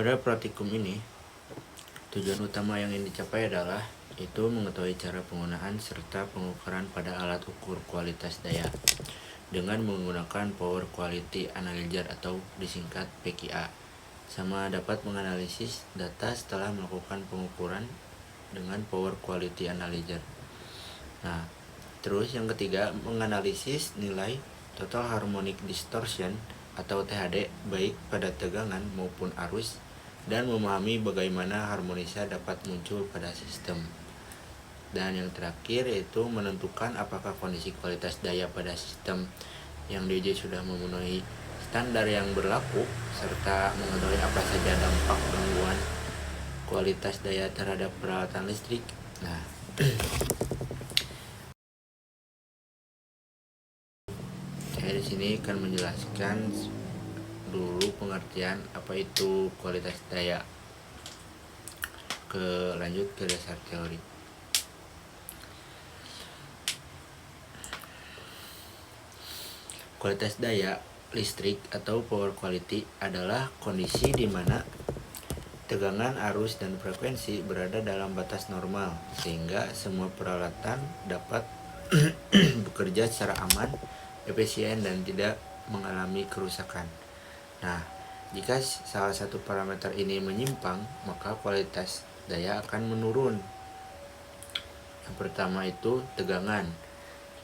Pada praktikum ini, tujuan utama yang ingin dicapai adalah itu mengetahui cara penggunaan serta pengukuran pada alat ukur kualitas daya dengan menggunakan Power Quality Analyzer atau disingkat PQA, sama dapat menganalisis data setelah melakukan pengukuran dengan Power Quality Analyzer. Nah, terus yang ketiga, menganalisis nilai Total Harmonic Distortion atau THD baik pada tegangan maupun arus dan memahami bagaimana harmonisa dapat muncul pada sistem. Dan yang terakhir yaitu menentukan apakah kondisi kualitas daya pada sistem yang diuji sudah memenuhi standar yang berlaku serta mengetahui apa saja dampak gangguan kualitas daya terhadap peralatan listrik. Nah, saya di sini akan menjelaskan dulu pengertian apa itu kualitas daya. Lanjut ke dasar teori. Kualitas daya listrik atau power quality adalah kondisi di mana tegangan, arus, dan frekuensi berada dalam batas normal sehingga semua peralatan dapat bekerja secara aman, efisien, dan tidak mengalami kerusakan. Nah, jika salah satu parameter ini menyimpang, maka kualitas daya akan menurun. Yang pertama itu tegangan.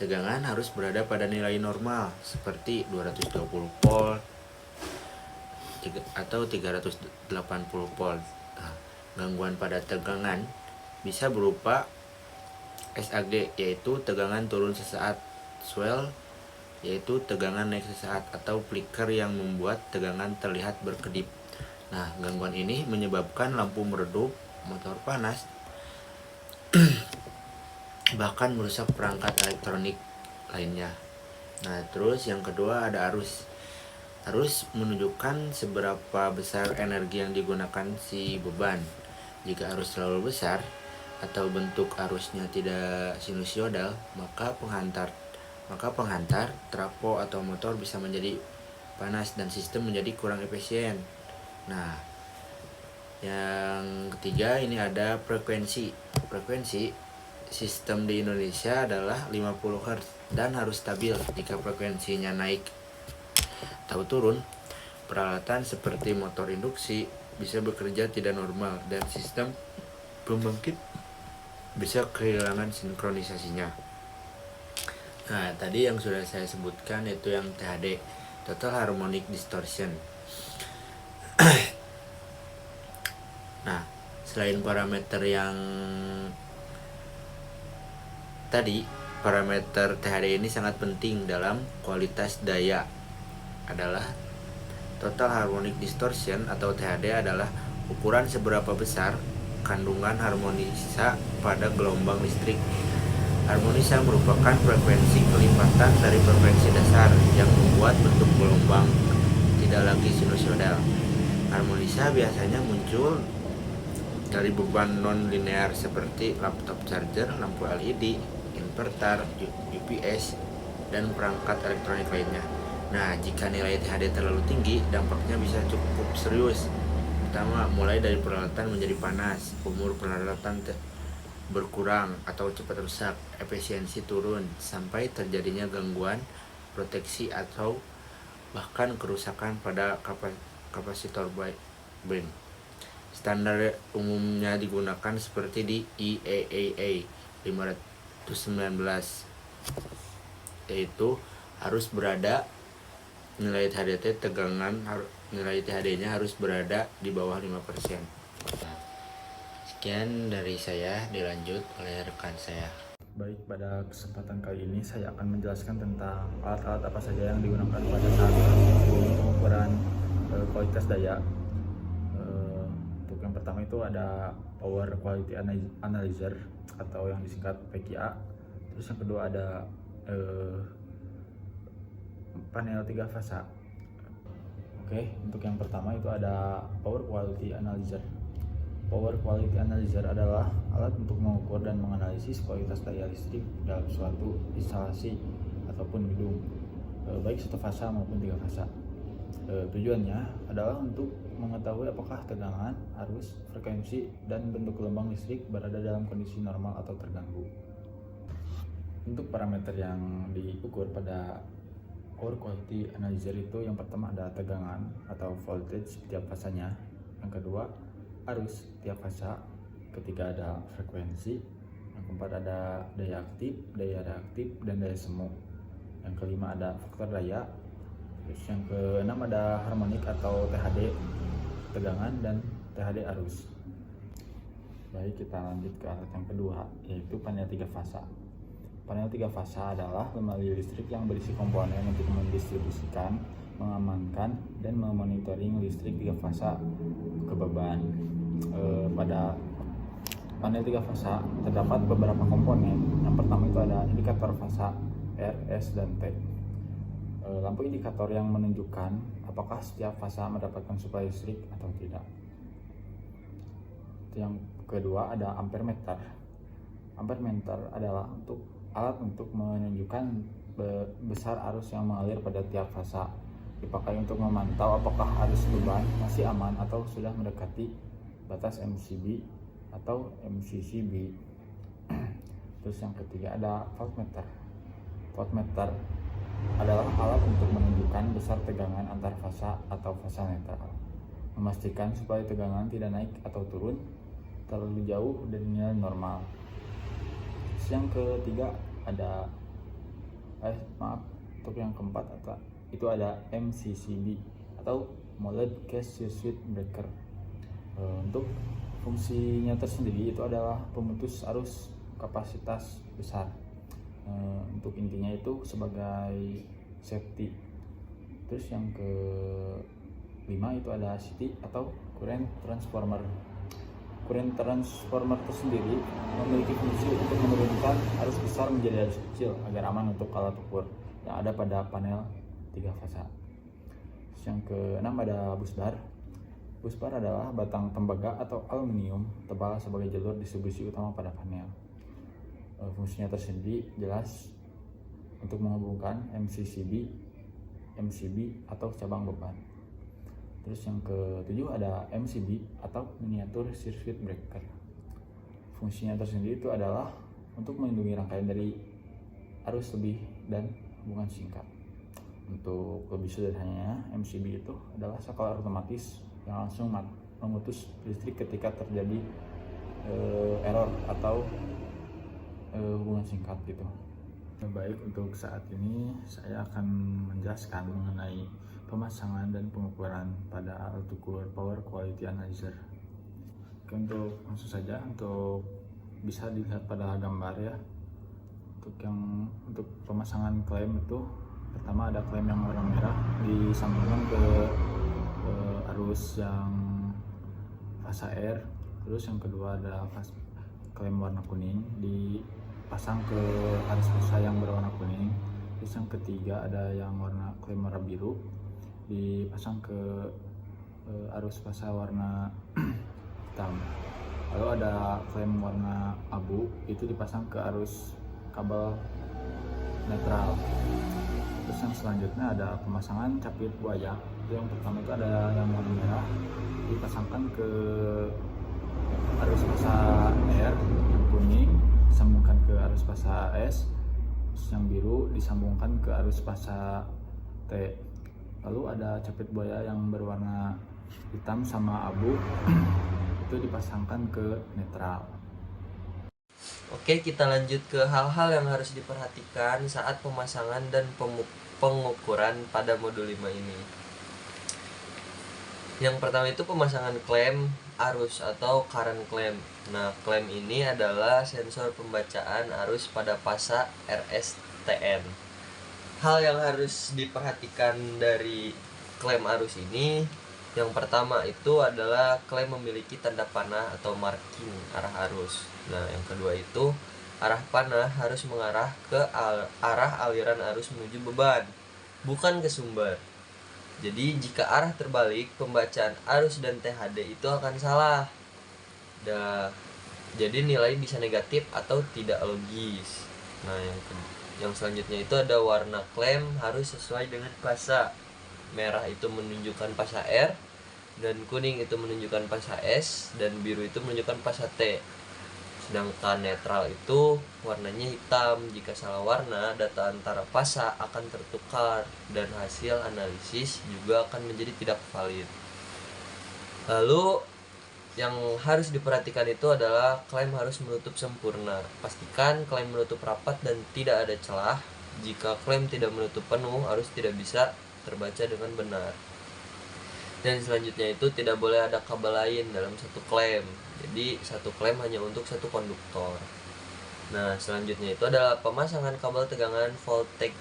Tegangan harus berada pada nilai normal seperti 220 volt atau 380 volt. Nah, gangguan pada tegangan bisa berupa SAG yaitu tegangan turun sesaat, swell yaitu tegangan naik sesaat, atau flicker yang membuat tegangan terlihat berkedip. Nah, gangguan ini menyebabkan lampu meredup, motor panas, bahkan merusak perangkat elektronik lainnya. Nah, terus yang kedua ada arus. Arus menunjukkan seberapa besar energi yang digunakan si beban. Jika arus terlalu besar atau bentuk arusnya tidak sinusoidal, maka penghantar, trapo atau motor bisa menjadi panas dan sistem menjadi kurang efisien. Nah, yang ketiga ini ada frekuensi. Frekuensi sistem di Indonesia adalah 50 Hz dan harus stabil. Jika frekuensinya naik atau turun, peralatan seperti motor induksi bisa bekerja tidak normal dan sistem pembangkit bisa kehilangan sinkronisasinya. Nah, tadi yang sudah saya sebutkan itu yang THD, Total Harmonic Distortion. Nah, selain parameter yang tadi, parameter THD ini sangat penting dalam kualitas daya. Adalah Total Harmonic Distortion atau THD adalah ukuran seberapa besar kandungan harmonisa pada gelombang listrik. Harmonisa merupakan frekuensi kelipatan dari frekuensi dasar yang membuat bentuk gelombang tidak lagi sinusoidal. Harmonisa biasanya muncul dari beban non-linear seperti laptop charger, lampu LED, inverter, UPS, dan perangkat elektronik lainnya. Nah, jika nilai THD terlalu tinggi, dampaknya bisa cukup serius. Pertama, mulai dari peralatan menjadi panas, umur peralatan berkurang atau cepat rusak, efisiensi turun, sampai terjadinya gangguan proteksi atau bahkan kerusakan pada kapasitor brain. Standar umumnya digunakan seperti di IEEE 519, yaitu harus berada nilai THD-nya harus berada di bawah 5%. Sekian dari saya, dilanjut oleh rekan saya. Baik, pada kesempatan kali ini saya akan menjelaskan tentang alat-alat apa saja yang digunakan pada saat pengukuran kualitas daya. Untuk yang pertama itu ada Power Quality Analyzer atau yang disingkat PQA. Terus yang kedua ada panel 3 fasa. Oke, untuk yang pertama itu ada Power Quality Analyzer. Power Quality Analyzer adalah alat untuk mengukur dan menganalisis kualitas daya listrik dalam suatu instalasi ataupun gedung, baik satu fasa maupun 3 fasa. Tujuannya adalah untuk mengetahui apakah tegangan, arus, frekuensi, dan bentuk gelombang listrik berada dalam kondisi normal atau terganggu. Untuk parameter yang diukur pada Power Quality Analyzer itu, yang pertama ada tegangan atau voltage tiap fasanya, yang kedua arus tiap fasa, ketiga ada frekuensi, yang keempat ada daya aktif, daya reaktif, dan daya semu, yang kelima ada faktor daya, terus yang keenam ada harmonik atau THD tegangan dan THD arus. Baik, kita lanjut ke alat yang kedua, yaitu panel 3 fasa. Panel 3 fasa adalah lemari listrik yang berisi komponen untuk mendistribusikan, mengamankan, dan memonitoring listrik 3 fasa ke beban. Pada panel 3 fasa terdapat beberapa komponen. Yang pertama itu ada indikator fasa R, S, dan T. Lampu indikator yang menunjukkan apakah setiap fasa mendapatkan suplai listrik atau tidak. Yang kedua ada ampermeter. Ampermeter adalah alat untuk menunjukkan besar arus yang mengalir pada tiap fasa. Dipakai untuk memantau apakah arus beban masih aman atau sudah mendekati batas MCB atau MCCB. Terus yang ketiga ada voltmeter. Voltmeter adalah alat untuk menunjukkan besar tegangan antar fasa atau fasa netral, memastikan supaya tegangan tidak naik atau turun terlalu jauh dari nilai normal. Yang ketiga ada untuk yang keempat itu ada MCCB atau Molded Case Circuit Breaker. Untuk fungsinya tersendiri itu adalah pemutus arus kapasitas besar. Untuk intinya itu sebagai safety. Terus yang kelima itu ada CT atau current transformer. Current transformer tersendiri memiliki fungsi untuk menurunkan arus besar menjadi arus kecil agar aman untuk alat ukur yang ada pada panel 3 fasa. Terus yang keenam ada busbar. Busbar adalah batang tembaga atau aluminium tebal sebagai jalur distribusi utama pada panel. Fungsinya tersendiri jelas untuk menghubungkan MCCB, MCB atau cabang beban. Terus yang ketujuh ada MCB atau Miniature Circuit Breaker. Fungsinya tersendiri itu adalah untuk melindungi rangkaian dari arus lebih dan hubungan singkat. Untuk lebih sederhananya, MCB itu adalah saklar otomatis yang langsung memutus listrik ketika terjadi error atau hubungan singkat gitu. Baik, untuk saat ini saya akan menjelaskan mengenai pemasangan dan pengukuran pada alat ukur Power Quality Analyzer. Untuk langsung saja, untuk bisa dilihat pada gambar ya. Untuk pemasangan klem itu pertama ada klem yang warna merah disambungkan ke arus yang fasa R. Terus yang kedua ada klem warna kuning dipasang ke arus fasa yang berwarna kuning. Terus yang ketiga ada yang klem warna biru dipasang ke arus fasa warna hitam. Lalu ada klem warna abu itu dipasang ke arus kabel netral. Terus yang selanjutnya ada pemasangan capit buaya. Yang pertama itu ada yang warna merah dipasangkan ke arus fasa R, yang kuning disambungkan ke arus fasa S, yang biru disambungkan ke arus fasa T. Lalu ada capit buaya yang berwarna hitam sama abu itu dipasangkan ke netral. Oke, kita lanjut ke hal-hal yang harus diperhatikan saat pemasangan dan pengukuran pada modul 5 ini. Yang pertama itu pemasangan klem arus atau current clamp. Nah, clamp ini adalah sensor pembacaan arus pada fasa RSTN. Hal yang harus diperhatikan dari klem arus ini, yang pertama itu adalah klem memiliki tanda panah atau marking arah arus. Nah, yang kedua itu arah panah harus mengarah ke arah aliran arus menuju beban, bukan ke sumber. Jadi jika arah terbalik, pembacaan arus dan THD itu akan salah. Jadi nilai bisa negatif atau tidak logis. Nah, yang selanjutnya itu ada warna klem harus sesuai dengan fasa. merah itu menunjukkan fasa R, dan kuning itu menunjukkan fasa S, dan biru itu menunjukkan fasa T. Sedangkan netral itu warnanya hitam. Jika salah warna, data antara fasa akan tertukar dan hasil analisis juga akan menjadi tidak valid. Lalu yang harus diperhatikan itu adalah klaim harus menutup sempurna. Pastikan klaim menutup rapat dan tidak ada celah. Jika klaim tidak menutup penuh, harus tidak bisa terbaca dengan benar. Dan selanjutnya itu tidak boleh ada kabel lain dalam satu klaim. Jadi satu klaim hanya untuk satu konduktor. Nah, selanjutnya itu adalah pemasangan kabel tegangan voltage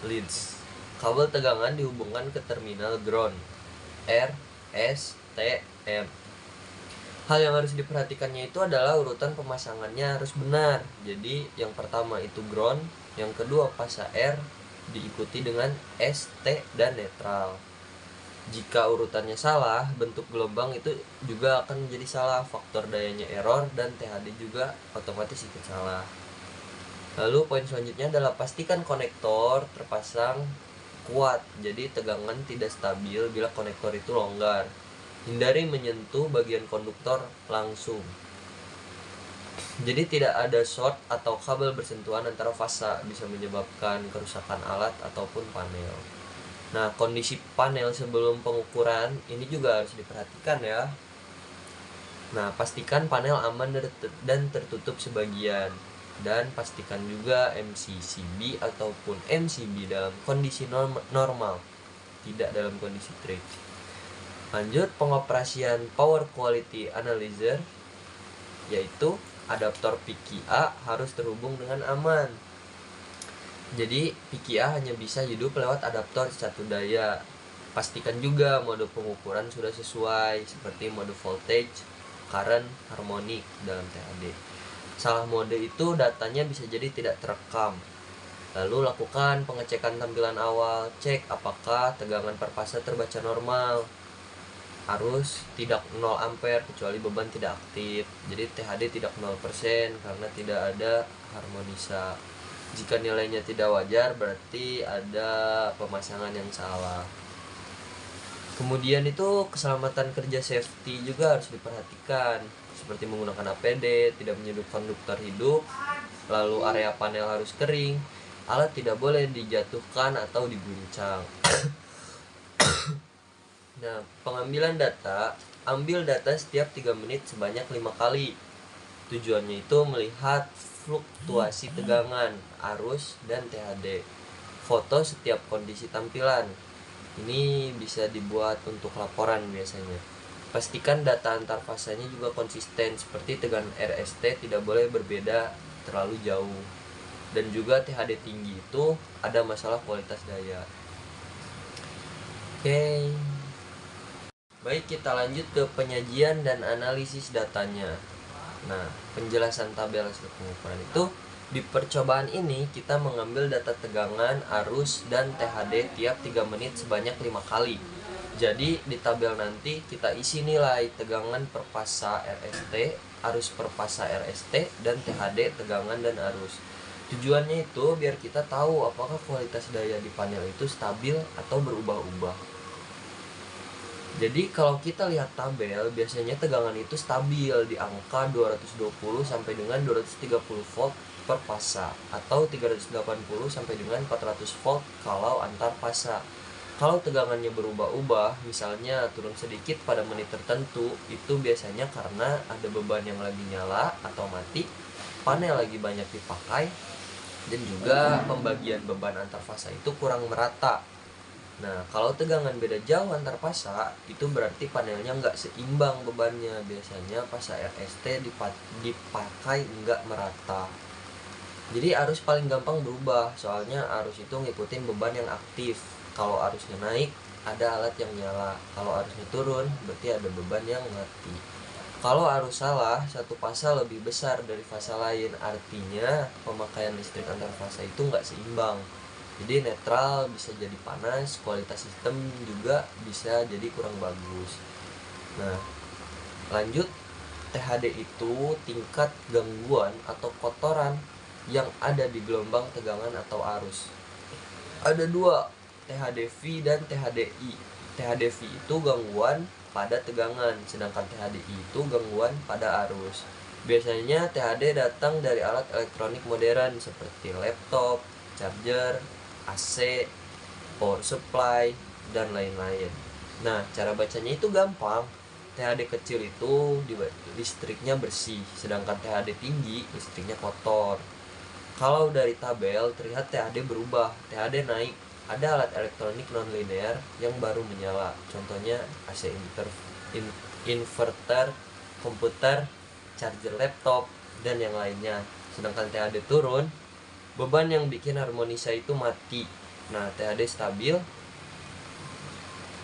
leads. Kabel tegangan dihubungkan ke terminal ground R, S, T, M. Hal yang harus diperhatikannya itu adalah urutan pemasangannya harus benar. Jadi yang pertama itu ground, yang kedua fasa R, diikuti dengan S, T, dan netral. Jika urutannya salah, bentuk gelombang itu juga akan menjadi salah, faktor dayanya error, dan THD juga otomatis ikut salah. Lalu poin selanjutnya adalah pastikan konektor terpasang kuat, jadi tegangan tidak stabil bila konektor itu longgar. Hindari menyentuh bagian konduktor langsung. Jadi tidak ada short atau kabel bersentuhan antara fasa, bisa menyebabkan kerusakan alat ataupun panel. Nah, kondisi panel sebelum pengukuran ini juga harus diperhatikan ya. Nah, pastikan panel aman dan tertutup sebagian. Dan pastikan juga MCCB ataupun MCB dalam kondisi normal, tidak dalam kondisi trip. Lanjut, pengoperasian Power Quality Analyzer, yaitu adaptor PQA harus terhubung dengan aman. Jadi PQA hanya bisa hidup lewat adaptor satu daya. Pastikan juga mode pengukuran sudah sesuai, seperti mode voltage, current, harmonic dalam THD. Salah mode itu datanya bisa jadi tidak terekam. Lalu lakukan pengecekan tampilan awal, cek apakah tegangan per fase terbaca normal. Arus tidak 0 ampere kecuali beban tidak aktif. Jadi THD tidak 0% karena tidak ada harmonisa. Jika nilainya tidak wajar, berarti ada pemasangan yang salah. Kemudian itu keselamatan kerja safety juga harus diperhatikan, seperti menggunakan APD, tidak menyeduh konduktor hidup, lalu area panel harus kering, alat tidak boleh dijatuhkan atau diguncang. Nah, pengambilan data, ambil data setiap 3 menit sebanyak 5 kali. Tujuannya itu melihat fluktuasi tegangan, arus, dan THD. Foto setiap kondisi tampilan. Ini bisa dibuat untuk laporan biasanya. Pastikan data antar fasanya juga konsisten, seperti tegangan RST tidak boleh berbeda terlalu jauh. Dan juga THD tinggi itu ada masalah kualitas daya. Oke. Baik, kita lanjut ke penyajian dan analisis datanya. Nah, penjelasan tabel hasil pengukuran itu, di percobaan ini kita mengambil data tegangan, arus, dan THD tiap 3 menit sebanyak 5 kali. Jadi di tabel nanti kita isi nilai tegangan per fasa RST, arus per fasa RST, dan THD tegangan dan arus. Tujuannya itu biar kita tahu apakah kualitas daya di panel itu stabil atau berubah-ubah. Jadi kalau kita lihat tabel, biasanya tegangan itu stabil di angka 220 sampai dengan 230 volt per fasa atau 380 sampai dengan 400 volt kalau antar fasa. Kalau tegangannya berubah-ubah, misalnya turun sedikit pada menit tertentu, itu biasanya karena ada beban yang lagi nyala atau mati, panel lagi banyak dipakai, dan juga pembagian beban antar fasa itu kurang merata. Nah, kalau tegangan beda jauh antar fasa, itu berarti panelnya nggak seimbang bebannya. Biasanya fasa RST dipakai nggak merata. Jadi arus paling gampang berubah, soalnya arus itu ngikutin beban yang aktif. Kalau arusnya naik, ada alat yang nyala. Kalau arusnya turun, berarti ada beban yang mati. Kalau arus salah, satu fasa lebih besar dari fasa lain. Artinya pemakaian listrik antar fasa itu nggak seimbang. Jadi netral bisa jadi panas, kualitas sistem juga bisa jadi kurang bagus. Nah, lanjut, THD itu tingkat gangguan atau kotoran yang ada di gelombang tegangan atau arus. Ada 2, THDV dan THDI. THDV itu gangguan pada tegangan, sedangkan THDI itu gangguan pada arus. Biasanya THD datang dari alat elektronik modern seperti laptop, charger, AC, power supply, dan lain-lain. Nah, cara bacanya itu gampang. THD kecil itu listriknya bersih, sedangkan THD tinggi listriknya kotor. Kalau dari tabel terlihat THD berubah, THD naik. Ada alat elektronik non-linear yang baru menyala, contohnya AC inverter, komputer, charger laptop, dan yang lainnya. Sedangkan THD turun, beban yang bikin harmonisa itu mati. Nah, THD stabil,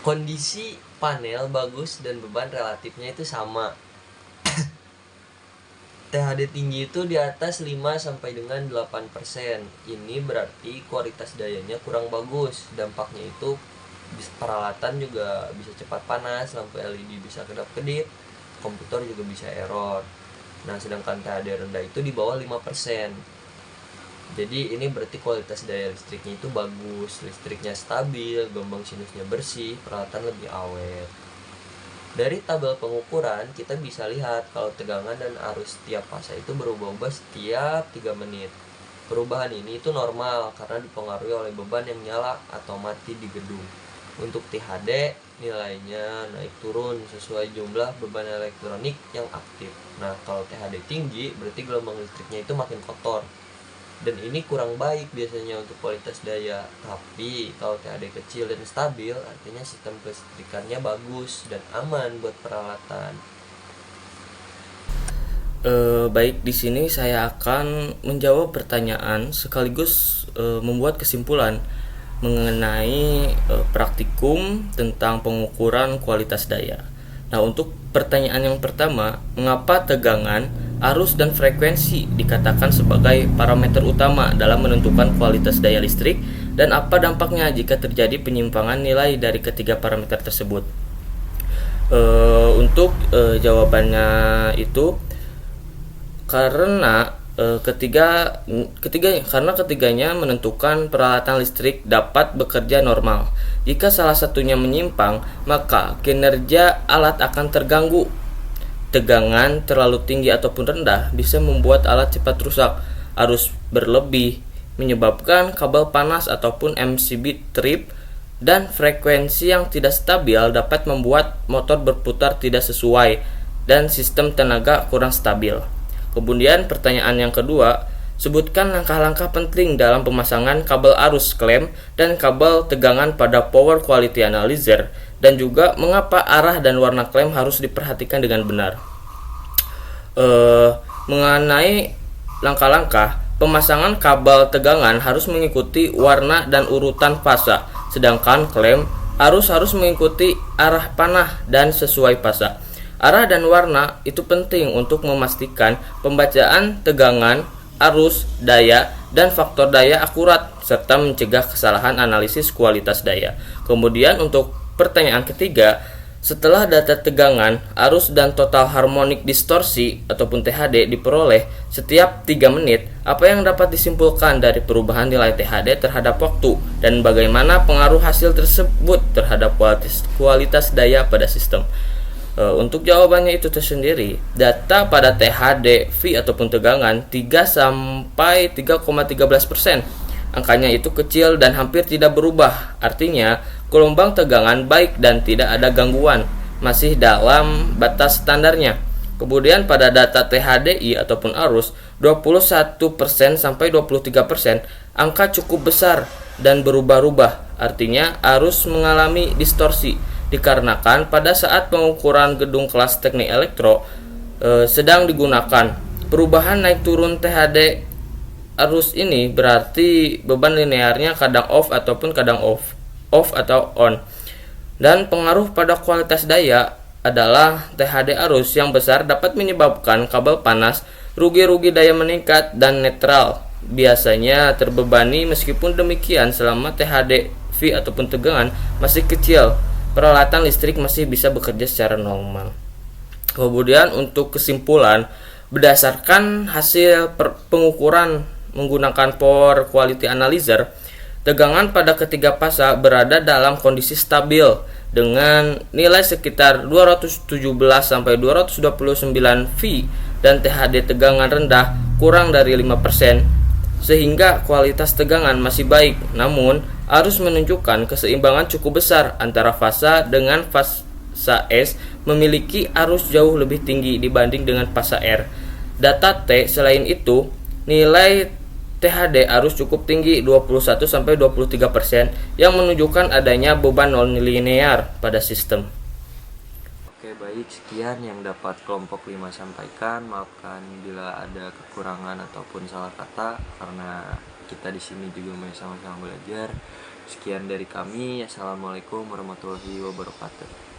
kondisi panel bagus dan beban relatifnya itu sama. THD tinggi itu di atas 5 sampai dengan 8%. Ini berarti kualitas dayanya kurang bagus. Dampaknya itu peralatan juga bisa cepat panas, lampu LED bisa kedap-kedip, komputer juga bisa error. Nah, sedangkan THD rendah itu di bawah 5%. Jadi ini berarti kualitas daya listriknya itu bagus, listriknya stabil, gelombang sinusnya bersih, peralatan lebih awet. Dari tabel pengukuran kita bisa lihat kalau tegangan dan arus setiap fase itu berubah-ubah setiap 3 menit. Perubahan ini itu normal karena dipengaruhi oleh beban yang nyala atau mati di gedung. Untuk THD nilainya naik turun sesuai jumlah beban elektronik yang aktif. Nah, kalau THD tinggi berarti gelombang listriknya itu makin kotor. Dan ini kurang baik biasanya untuk kualitas daya. Tapi kalau THD kecil dan stabil artinya sistem kelistrikannya bagus dan aman buat peralatan. Baik, di sini saya akan menjawab pertanyaan sekaligus membuat kesimpulan mengenai praktikum tentang pengukuran kualitas daya. Nah, untuk pertanyaan yang pertama, mengapa tegangan, arus, dan frekuensi dikatakan sebagai parameter utama dalam menentukan kualitas daya listrik, dan apa dampaknya jika terjadi penyimpangan nilai dari ketiga parameter tersebut? Untuk jawabannya itu karena ketiganya menentukan peralatan listrik dapat bekerja normal. Jika salah satunya menyimpang, maka kinerja alat akan terganggu. Tegangan terlalu tinggi ataupun rendah bisa membuat alat cepat rusak. Arus berlebih menyebabkan kabel panas ataupun MCB trip, dan frekuensi yang tidak stabil dapat membuat motor berputar tidak sesuai dan sistem tenaga kurang stabil. Kemudian pertanyaan yang kedua, sebutkan langkah-langkah penting dalam pemasangan kabel arus klem dan kabel tegangan pada power quality analyzer, dan juga mengapa arah dan warna klem harus diperhatikan dengan benar. Mengenai langkah-langkah, pemasangan kabel tegangan harus mengikuti warna dan urutan fase, sedangkan klem harus mengikuti arah panah dan sesuai fase. Arah dan warna itu penting untuk memastikan pembacaan tegangan, arus, daya, dan faktor daya akurat, serta mencegah kesalahan analisis kualitas daya. Kemudian untuk pertanyaan ketiga, setelah data tegangan, arus, dan total harmonic distorsi ataupun THD diperoleh setiap 3 menit, apa yang dapat disimpulkan dari perubahan nilai THD terhadap waktu, dan bagaimana pengaruh hasil tersebut terhadap kualitas daya pada sistem? Untuk jawabannya itu tersendiri, data pada THD V ataupun tegangan 3 sampai 3,13%. Angkanya itu kecil dan hampir tidak berubah. Artinya, gelombang tegangan baik dan tidak ada gangguan, masih dalam batas standarnya. Kemudian pada data THDI ataupun arus 21% sampai 23%, angka cukup besar dan berubah-ubah. Artinya, arus mengalami distorsi dikarenakan pada saat pengukuran gedung kelas teknik elektro sedang digunakan. Perubahan naik turun THD arus ini berarti beban linearnya kadang off ataupun kadang off atau on. Dan pengaruh pada kualitas daya adalah THD arus yang besar dapat menyebabkan kabel panas, rugi daya meningkat, dan netral biasanya terbebani. Meskipun demikian, selama THD V ataupun tegangan masih kecil, peralatan listrik masih bisa bekerja secara normal. Kemudian untuk kesimpulan, berdasarkan hasil pengukuran menggunakan power quality analyzer, Tegangan pada ketiga fasa berada dalam kondisi stabil dengan nilai sekitar 217 sampai 229 V dan THD tegangan rendah kurang dari 5%, sehingga kualitas tegangan masih baik. Namun, arus menunjukkan keseimbangan cukup besar antara fasa dengan fasa S memiliki arus jauh lebih tinggi dibanding dengan fasa R. Data T selain itu, nilai THD arus cukup tinggi 21-23% yang menunjukkan adanya beban non-linear pada sistem. Oke, baik, sekian yang dapat kelompok 5 sampaikan. Maafkan bila ada kekurangan ataupun salah kata karena kita di sini juga masih sama-sama belajar. Sekian dari kami. Assalamualaikum warahmatullahi wabarakatuh.